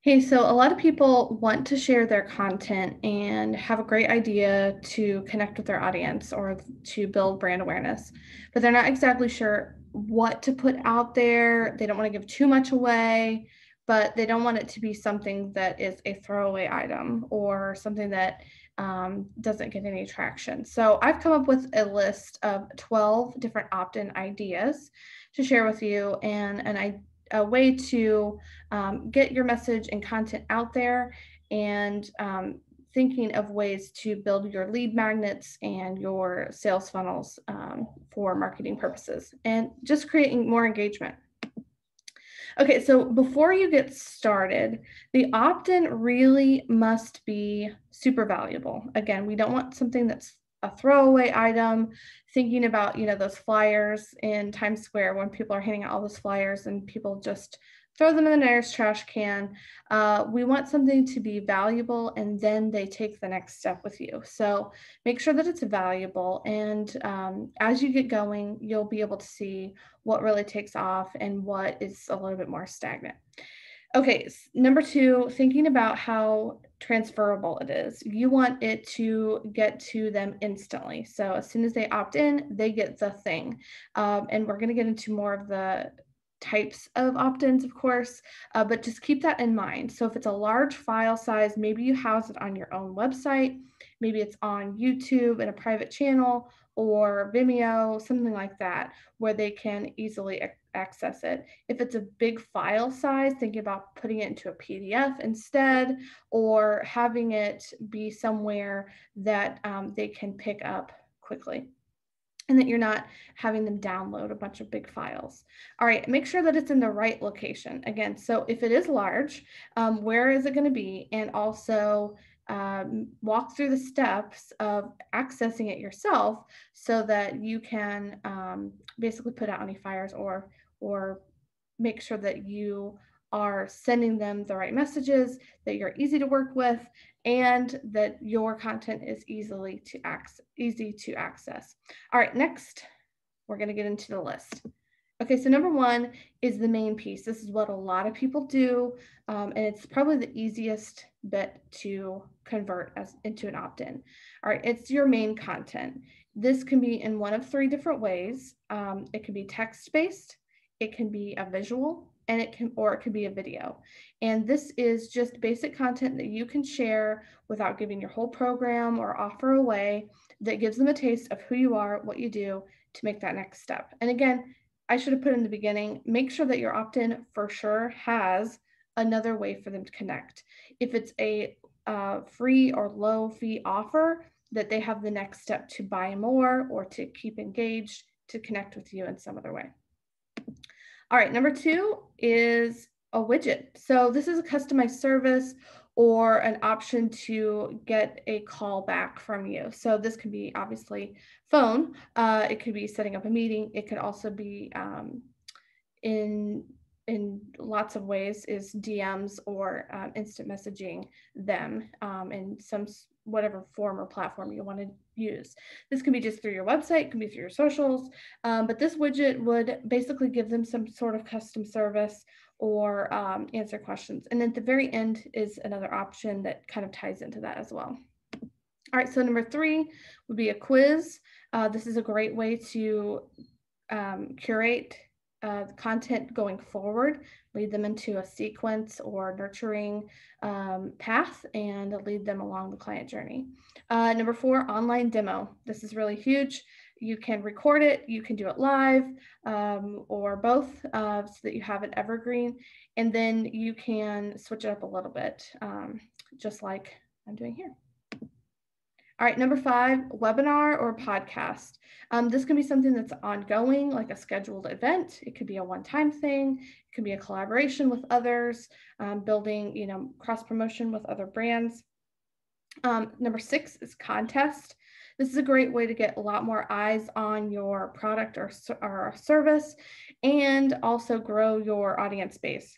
Hey, so a lot of people want to share their content and have a great idea to connect with their audience or to build brand awareness, but they're not exactly sure what to put out there. They don't want to give too much away, but they don't want it to be something that is a throwaway item or something that doesn't get any traction. So I've come up with a list of 12 different opt-in ideas to share with you a way to get your message and content out there and thinking of ways to build your lead magnets and your sales funnels for marketing purposes and just creating more engagement. Okay, so before you get started, the opt-in really must be super valuable. Again, we don't want something that's a throwaway item. Thinking about, those flyers in Times Square when people are handing out all those flyers and people just throw them in the nearest trash can. We want something to be valuable and then they take the next step with you. So make sure that it's valuable. And as you get going, you'll be able to see what really takes off and what is a little bit more stagnant. Okay, number two, thinking about how transferable it is. You want it to get to them instantly. So as soon as they opt in, they get the thing. And we're going to get into more of the types of opt-ins, of course, but just keep that in mind. So if it's a large file size, maybe you house it on your own website, maybe it's on YouTube in a private channel or Vimeo, something like that, where they can easily access it. If it's a big file size, thinking about putting it into a PDF instead, or having it be somewhere that they can pick up quickly and that you're not having them download a bunch of big files. All right, make sure that it's in the right location. Again, so if it is large, where is it going to be? And also walk through the steps of accessing it yourself so that you can basically put out any fires or make sure that you are sending them the right messages, that you're easy to work with, and that your content is easy to access. All right, next, we're going to get into the list. Okay, so number one is the main piece. This is what a lot of people do, and it's probably the easiest bit to convert into an opt-in. All right, it's your main content. This can be in one of three different ways. It can be text-based, it can be a visual, and it could be a video. And this is just basic content that you can share without giving your whole program or offer away that gives them a taste of who you are, what you do to make that next step. And again, I should have put in the beginning, make sure that your opt-in for sure has another way for them to connect. If it's a free or low fee offer, that they have the next step to buy more or to keep engaged, to connect with you in some other way. All right, number two is a widget. So this is a customized service or an option to get a call back from you. So this could be obviously phone. It could be setting up a meeting. It could also be in lots of ways is DMs or instant messaging them in some whatever form or platform you want to use. This can be just through your website, can be through your socials, but this widget would basically give them some sort of custom service or answer questions. And at the very end is another option that kind of ties into that as well. All right, so number three would be a quiz. This is a great way to curate the content going forward, lead them into a sequence or nurturing path and lead them along the client journey. Number four, online demo. This is really huge. You can record it, you can do it live or both so that you have it evergreen. And then you can switch it up a little bit, just like I'm doing here. All right, number five, webinar or podcast. This can be something that's ongoing, like a scheduled event. It could be a one-time thing. It could be a collaboration with others, building, cross-promotion with other brands. Number six is contest. This is a great way to get a lot more eyes on your product or service and also grow your audience base,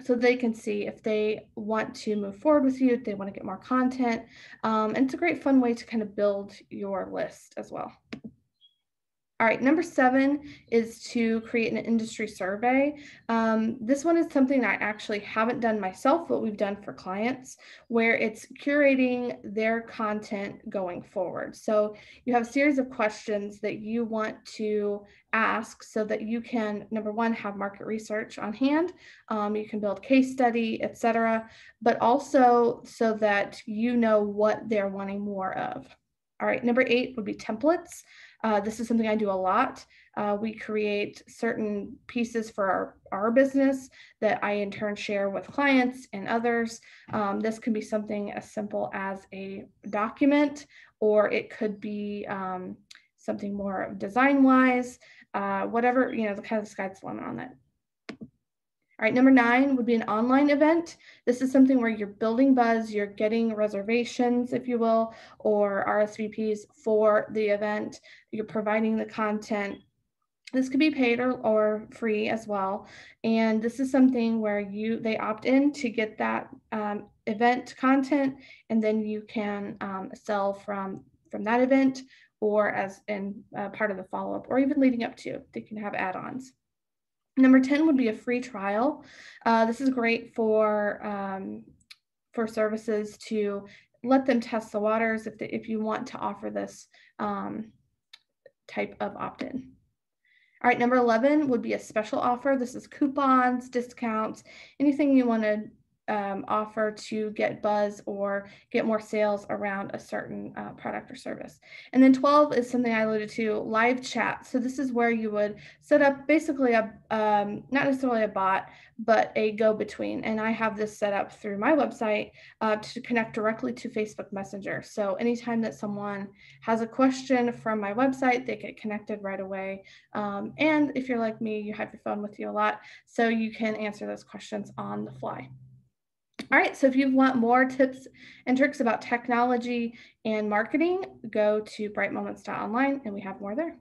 so they can see if they want to move forward with you, if they want to get more content. And it's a great fun way to kind of build your list as well. All right, number 7 is to create an industry survey. This one is something I actually haven't done myself, but we've done for clients, where it's curating their content going forward. So you have a series of questions that you want to ask so that you can, number one, have market research on hand. You can build case study, etc., but also so that you know what they're wanting more of. All right, number 8 would be templates. This is something I do a lot. We create certain pieces for our business that I in turn share with clients and others. This can be something as simple as a document, or it could be something more design-wise, whatever, the kind of sky's the limit on that. All right, number 9 would be an online event. This is something where you're building buzz, you're getting reservations, if you will, or RSVPs for the event. You're providing the content. This could be paid or free as well. And this is something where they opt in to get that event content, and then you can sell from that event, or as in part of the follow-up, or even leading up to. They can have add-ons. Number 10 would be a free trial. This is great for services to let them test the waters if you want to offer this type of opt-in. All right, number 11 would be a special offer. This is coupons, discounts, anything you want to offer to get buzz or get more sales around a certain product or service. And then 12 is something I alluded to, live chat. So this is where you would set up basically a, not necessarily a bot, but a go-between. And I have this set up through my website to connect directly to Facebook Messenger. So anytime that someone has a question from my website, they get connected right away. And if you're like me, you have your phone with you a lot, so you can answer those questions on the fly. All right, so if you want more tips and tricks about technology and marketing, go to brightmoments.online and we have more there.